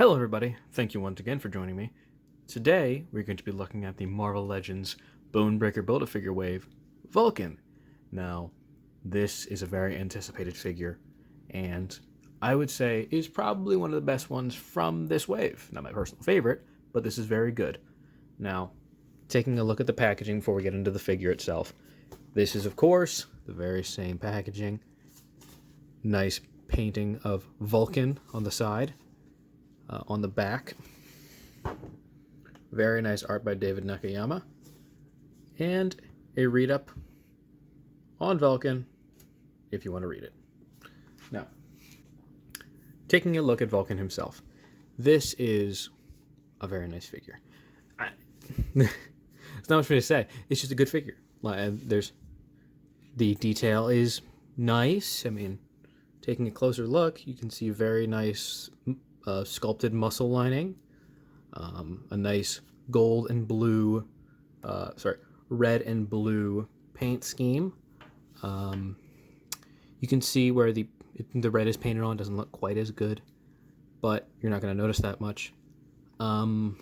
Hello everybody, thank you once again for joining me. Today, we're going to be looking at the Marvel Legends Bonebreaker Build-A-Figure wave, Vulcan. Now, this is a very anticipated figure, and I would say is probably one of the best ones from this wave. Not my personal favorite, but this is very good. Now, taking a look at the packaging before we get into the figure itself. This is, of course, the very same packaging. Nice painting of Vulcan on the side. On the back, very nice art by David Nakayama, and a read-up on Vulcan if you want to read it. Now, taking a look at Vulcan himself, this is a very nice figure. There's not much for me to say. It's just a good figure. The detail is nice. I mean, taking a closer look, you can see very nice sculpted muscle lining, a nice gold and blue, red and blue paint scheme. You can see where the red is painted on doesn't look quite as good, but you're not going to notice that much. It's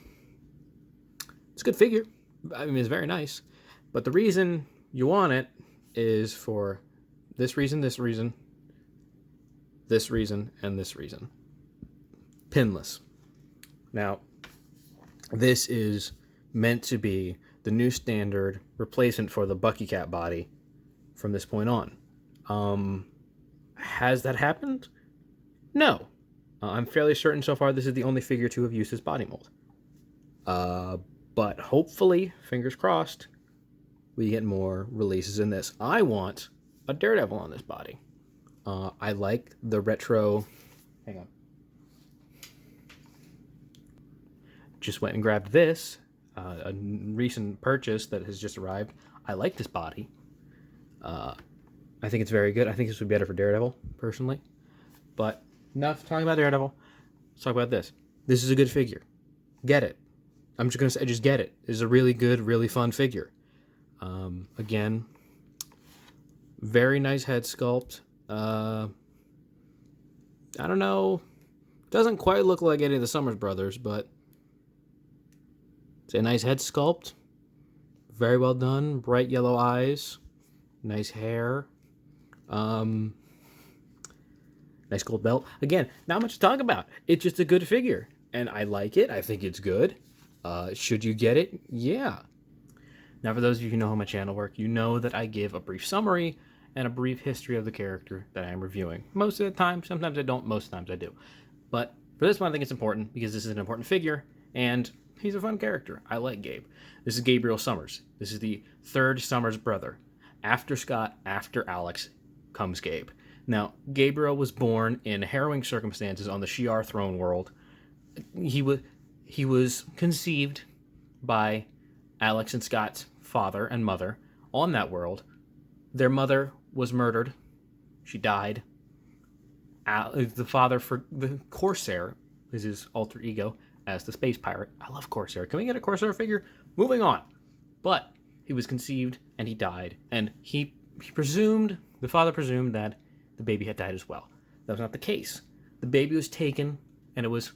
a good figure. I mean, it's very nice, but the reason you want it is for this reason, this reason, this reason, and this reason. Pinless. Now, this is meant to be the new standard replacement for the Bucky Cat body from this point on. Has that happened? No. I'm fairly certain so far this is the only figure to have used this body mold. But hopefully, fingers crossed, we get more releases in this. I want a Daredevil on this body. I like the retro... Hang on. Just went and grabbed this, a recent purchase that has just arrived. I like this body. I think it's very good. I think this would be better for Daredevil, personally. But enough talking about Daredevil. Let's talk about this. This is a good figure. Get it. I'm just going to say, just get it. This is a really good, really fun figure. Again, very nice head sculpt. I don't know. Doesn't quite look like any of the Summers brothers, but it's a nice head sculpt. Very well done. Bright yellow eyes. Nice hair. Nice gold belt. Again, not much to talk about. It's just a good figure. And I like it. I think it's good. Should you get it? Yeah. Now, for those of you who know how my channel works, you know that I give a brief summary and a brief history of the character that I am reviewing. Most of the time. Sometimes I don't. Most times I do. But for this one, I think it's important because this is an important figure. And he's a fun character. I like Gabe. This is Gabriel Summers. This is the third Summers brother. After Scott, after Alex, comes Gabe. Now, Gabriel was born in harrowing circumstances on the Shi'ar throne world. He was conceived by Alex and Scott's father and mother on that world. Their mother was murdered. She died. The father, for the Corsair, is his alter ego, as the space pirate. I love Corsair. Can we get a Corsair figure? Moving on. But he was conceived and he died. And the father presumed that the baby had died as well. That was not the case. The baby was taken and it was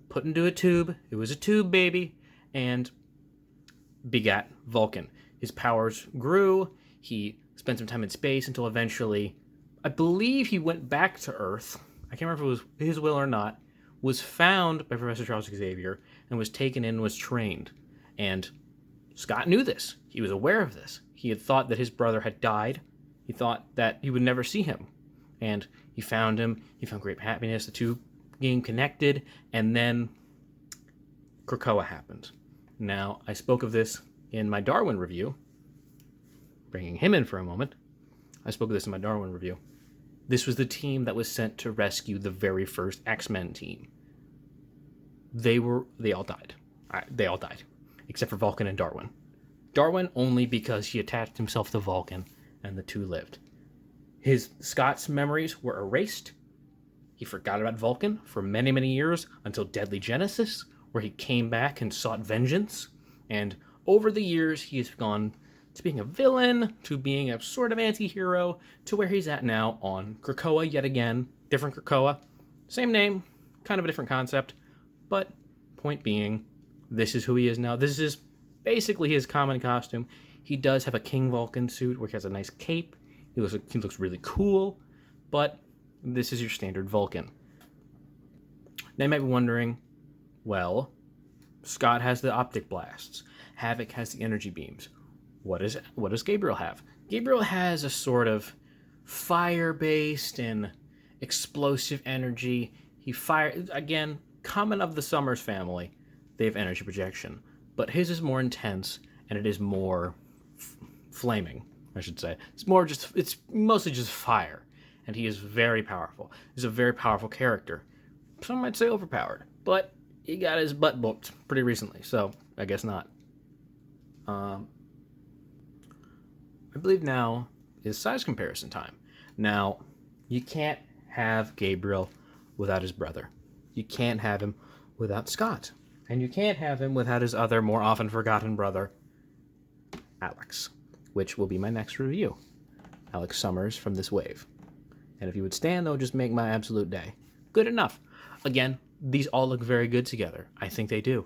put into a tube. It was a tube baby and begat Vulcan. His powers grew. He spent some time in space until eventually, I believe he went back to Earth. I can't remember if it was his will or not. Was found by Professor Charles Xavier and was taken in and was trained. And Scott knew this. He was aware of this. He had thought that his brother had died. He thought that he would never see him. And he found him. He found great happiness. The two became connected. And then Krakoa happened. Now, I spoke of this in my Darwin review. Bringing him in for a moment. I spoke of this in my Darwin review. This was the team that was sent to rescue the very first X-Men team. They all died. They all died. Except for Vulcan and Darwin. Darwin only because he attached himself to Vulcan and the two lived. Scott's memories were erased. He forgot about Vulcan for many, many years until Deadly Genesis, where he came back and sought vengeance. And over the years, he has gone to being a villain, to being a sort of anti-hero, to where he's at now on Krakoa yet again. Different Krakoa. Same name, kind of a different concept, But point being, this is who he is now. This is basically his common costume. He does have a King Vulcan suit, which has a nice cape. He looks really cool, but this is your standard Vulcan. Now you might be wondering, well, Scott has the optic blasts. Havoc has the energy beams. What does Gabriel have? Gabriel has a sort of fire-based and explosive energy. He fires, again, common of the Summers family. They have energy projection, but his is more intense and it is more flaming, I should say. It's mostly just fire, and he is very powerful. He's a very powerful character. Some might say overpowered, but he got his butt booked pretty recently, so I guess not. I believe now is size comparison time. Now, you can't have Gabriel without his brother. You can't have him without Scott. And you can't have him without his other, more often forgotten brother, Alex, which will be my next review. Alex Summers from this wave. And if you would stand, they'll just make my absolute day. Good enough. Again, these all look very good together. I think they do.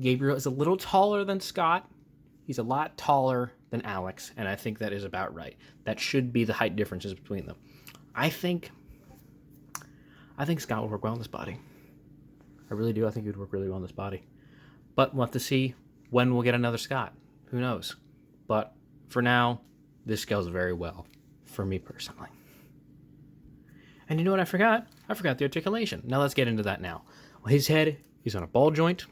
Gabriel is a little taller than Scott. He's a lot taller than Alex, and I think that is about right. That should be the height differences between them. I think Scott would work well in this body. I really do. I think he would work really well in this body. But we'll have to see when we'll get another Scott. Who knows? But for now, this scales very well for me personally. And you know what I forgot? I forgot the articulation. Now let's get into that now. Well, his head is on a ball joint.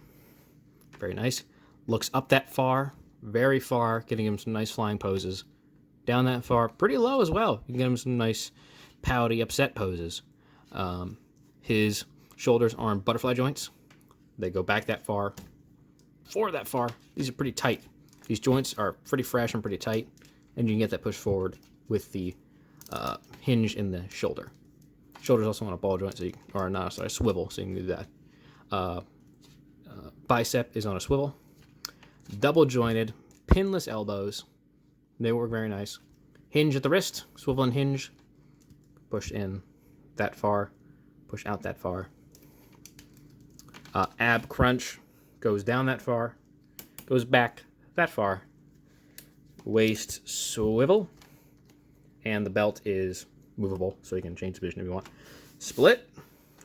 Very nice. Looks up that far, very far, getting him some nice flying poses. Down that far, pretty low as well. You can get him some nice pouty, upset poses. His shoulders are on butterfly joints. They go back that far, forward that far. These are pretty tight. These joints are pretty fresh and pretty tight, and you can get that push forward with the hinge in the shoulder. Shoulder's also on a ball joint, a swivel, so you can do that. Bicep is on a swivel. Double jointed, pinless elbows. They work very nice. Hinge at the wrist, swivel and hinge. Push in that far, push out that far. Ab crunch goes down that far, goes back that far. Waist swivel, and the belt is movable, so you can change position if you want. Split,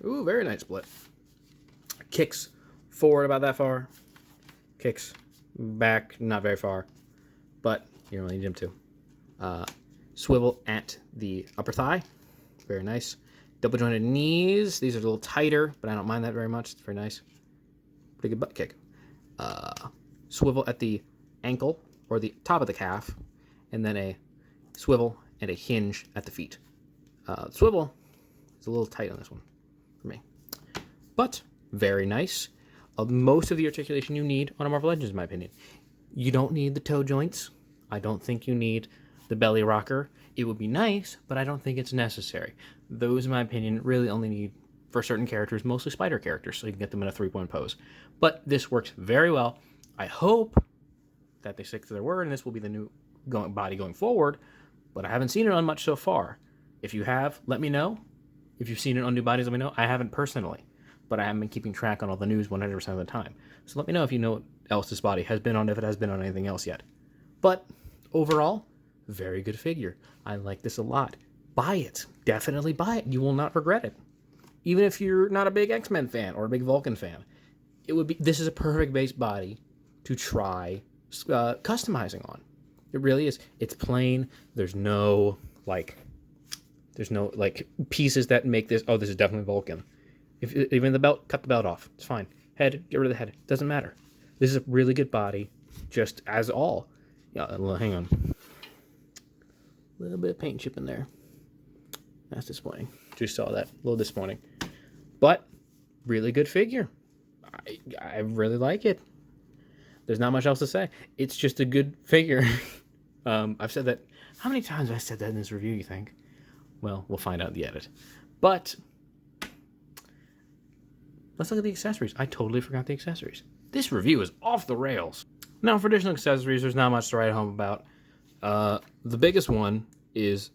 ooh, very nice split. Kicks forward about that far, kicks back not very far, but you don't really need him to. Swivel at the upper thigh, very nice. Double jointed knees, these are a little tighter, but I don't mind that very much. It's very nice. Pretty good butt kick. Swivel at the ankle or the top of the calf, and then a swivel and a hinge at the feet. Swivel is a little tight on this one for me, but very nice. Most of the articulation you need on a Marvel Legends, in my opinion. You don't need the toe joints. I don't think you need the belly rocker. It would be nice, but I don't think it's necessary. Those, in my opinion, really only need for certain characters, mostly spider characters, so you can get them in a 3-point pose. But this works very well. I hope that they stick to their word, and this will be the new body going forward, but I haven't seen it on much so far. If you have, let me know. If you've seen it on new bodies, let me know. I haven't personally, but I haven't been keeping track on all the news 100% of the time. So let me know if you know what else this body has been on, if it has been on anything else yet. But overall, very good figure. I like this a lot. Buy it. Definitely buy it. You will not regret it. Even if you're not a big X-Men fan or a big Vulcan fan, this is a perfect base body to try customizing on. It really is. It's plain. There's no pieces that make this, oh, this is definitely Vulcan. Even the belt, cut the belt off. It's fine. Head, get rid of the head. Doesn't matter. This is a really good body, just as all. Yeah, hang on. A little bit of paint chip in there. That's disappointing. Just saw that. A little disappointing. But, really good figure. I really like it. There's not much else to say. It's just a good figure. I've said that. How many times have I said that in this review, you think? Well, we'll find out in the edit. But, let's look at the accessories. I totally forgot the accessories. This review is off the rails. Now, for additional accessories, there's not much to write home about. The biggest one is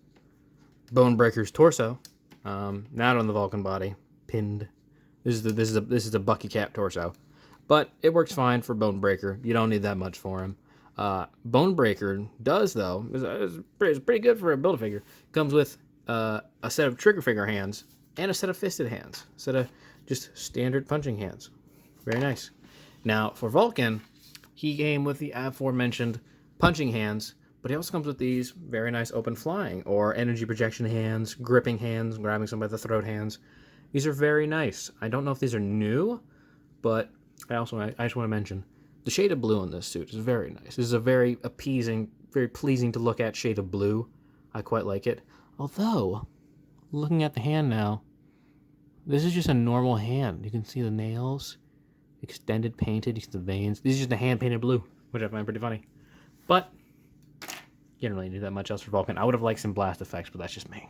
Bonebreaker's torso. Not on the Vulcan body. Pinned. This is a Bucky Cap torso, but it works fine for Bonebreaker. You don't need that much for him. Bonebreaker does though. It's pretty good for a Build-A-Figure. Comes with a set of trigger finger hands and a set of fisted hands. A set of just standard punching hands. Very nice. Now for Vulcan, he came with the aforementioned punching hands, but he also comes with these very nice open flying or energy projection hands, gripping hands, grabbing somebody by the throat hands. These are very nice. I don't know if these are new, but I just want to mention the shade of blue on this suit is very nice. This is a very appeasing, very pleasing to look at shade of blue. I quite like it. Although, looking at the hand now, this is just a normal hand. You can see the nails, extended, painted. You can see the veins. This is just a hand painted blue, which I find pretty funny. But you don't really need that much else for Vulcan. I would have liked some blast effects, but that's just me.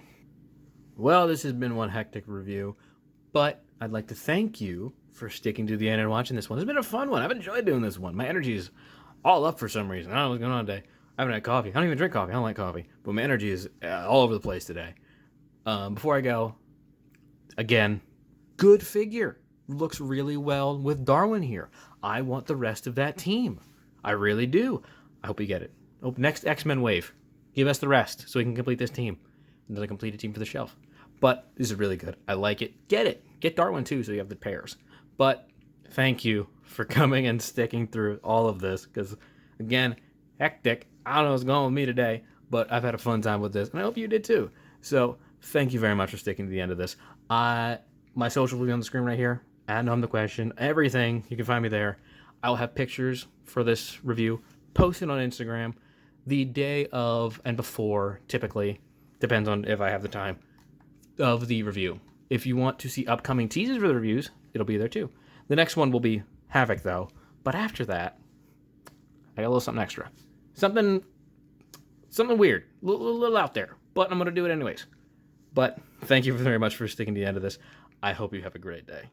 Well, this has been one hectic review, but I'd like to thank you for sticking to the end and watching this one. It's been a fun one. I've enjoyed doing this one. My energy is all up for some reason. I don't know what's going on today. I haven't had coffee. I don't even drink coffee. I don't like coffee. But my energy is all over the place today. Before I go, again, good figure. Looks really well with Darwin here. I want the rest of that team. I really do. I hope we get it. Hope next X-Men wave. Give us the rest so we can complete this team. And then I complete a team for the shelf. But this is really good. I like it. Get it. Get Darwin too so you have the pairs. But thank you for coming and sticking through all of this. Because, again, hectic. I don't know what's going on with me today. But I've had a fun time with this. And I hope you did too. So thank you very much for sticking to the end of this. My social will be on the screen right here. @NoHum the Question. Everything. You can find me there. I'll have pictures for this review posted on Instagram the day of and before, typically. Depends on if I have the time, of the review. If you want to see upcoming teasers for the reviews, it'll be there too. The next one will be Havoc, though. But after that, I got a little something extra. Something weird. A little out there. But I'm going to do it anyways. But thank you very much for sticking to the end of this. I hope you have a great day.